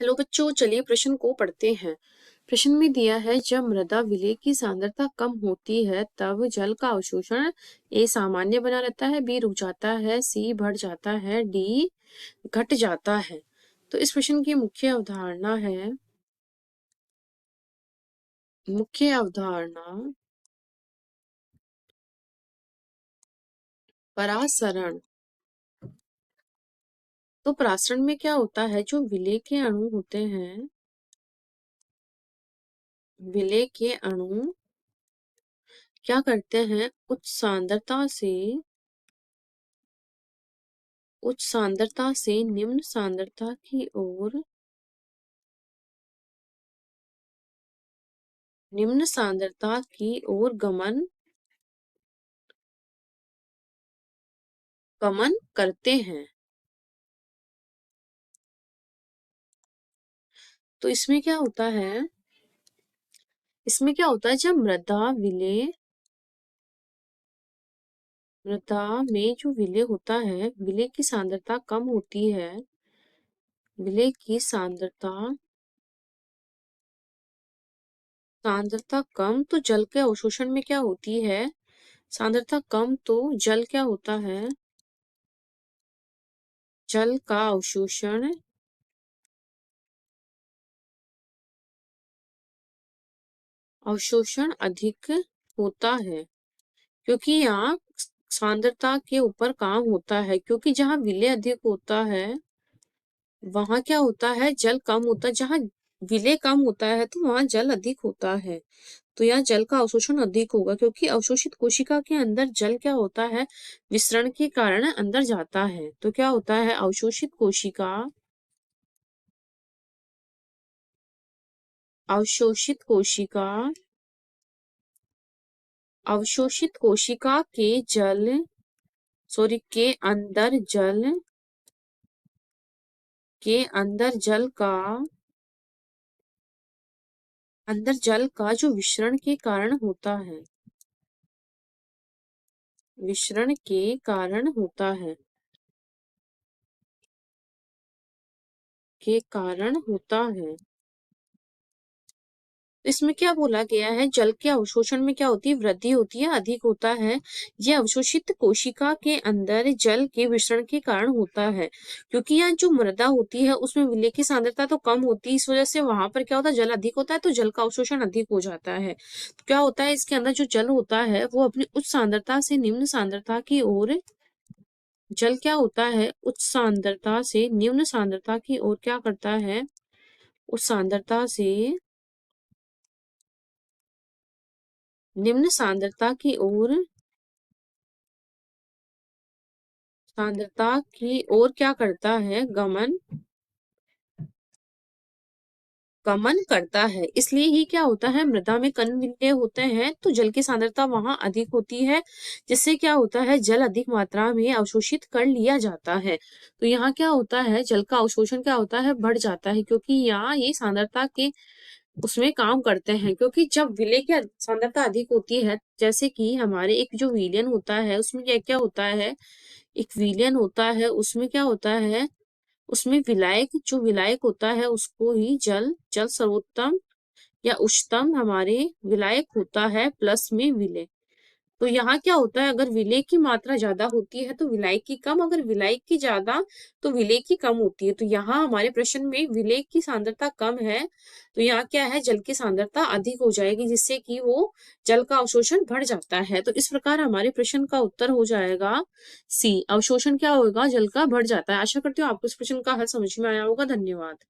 Hello बच्चों, चलिए प्रश्न को पढ़ते हैं। प्रश्न में दिया है, जब मृदा विलेय की सांद्रता कम होती है तब जल का अवशोषण ए सामान्य बना रहता है, बी रुक जाता है, सी बढ़ जाता है, डी घट जाता है। तो इस प्रश्न की मुख्य अवधारणा परासरण। तो परासरण में क्या होता है, जो विलेय के अणु होते हैं, विलेय के अणु क्या करते हैं, उच्च सांद्रता से निम्न सांद्रता की ओर गमन करते हैं। तो इसमें क्या होता है, जब मृदा में जो विलेय होता है, विलेय की सांद्रता कम होती है, विलेय की सांद्रता कम, तो जल के अवशोषण में क्या होती है, सांद्रता कम तो जल क्या होता है, जल का अवशोषण अधिक होता है, क्योंकि यहाँ सांद्रता के ऊपर काम होता है, क्योंकि जहाँ विलेय अधिक होता है वहां क्या होता है, जल कम होता है। जहाँ विलेय कम होता है तो वहां जल अधिक होता है, तो यहाँ जल का अवशोषण अधिक होगा, क्योंकि अवशोषित कोशिका के अंदर जल क्या होता है, विसरण के कारण अंदर जाता है। तो क्या होता है, अवशोषित कोशिका के अंदर जल का जो विसरण के कारण होता है, विसरण के कारण होता है। इसमें क्या बोला गया है, जल के अवशोषण में क्या होती है, वृद्धि होती है, अधिक होता है। यह अवशोषित कोशिका के अंदर जल के विसरण के कारण होता है, क्योंकि यहाँ जो मृदा होती है उसमें विलेय की सांद्रता तो कम होती है, इस वजह से वहां पर क्या होता है, जल अधिक होता है, तो जल का अवशोषण अधिक हो जाता है। तो क्या होता है, इसके अंदर जो जल होता है वो अपनी उच्च सांद्रता से निम्न सांद्रता की ओर जल क्या होता है, उच्च सांद्रता से निम्न सांद्रता की ओर क्या करता है, उच्च सांद्रता से निम्न सांद्रता की ओर क्या करता है, गमन करता है। इसलिए ही क्या होता है, मृदा में कण विलेय होते हैं तो जल की सांद्रता वहां अधिक होती है, जिससे क्या होता है, जल अधिक मात्रा में अवशोषित कर लिया जाता है। तो यहाँ क्या होता है, जल का अवशोषण क्या होता है, बढ़ जाता है, क्योंकि यहाँ ये सांद्रता के उसमें काम करते हैं। क्योंकि जब विलेय की सांद्रता अधिक होती है, जैसे कि हमारे एक जो विलयन होता है उसमें क्या क्या होता है, एक विलयन होता है, उसमें क्या होता है, उसमें विलायक होता है उसको ही जल सर्वोत्तम या उच्चतम हमारे विलायक होता है, प्लस में विलेय। तो यहाँ क्या होता है, अगर विलेय की मात्रा ज्यादा होती है तो विलायक की कम, अगर विलायक की ज्यादा तो विलेय की कम होती है। तो यहाँ हमारे प्रश्न में विलेय की सांद्रता कम है, तो यहाँ क्या है, जल की सांद्रता अधिक हो जाएगी, जिससे कि वो जल का अवशोषण बढ़ जाता है। तो इस प्रकार हमारे प्रश्न का उत्तर हो जाएगा सी, अवशोषण क्या होगा, जल का बढ़ जाता है। आशा करती हूँ आपको इस प्रश्न का हल समझ में आया होगा। धन्यवाद।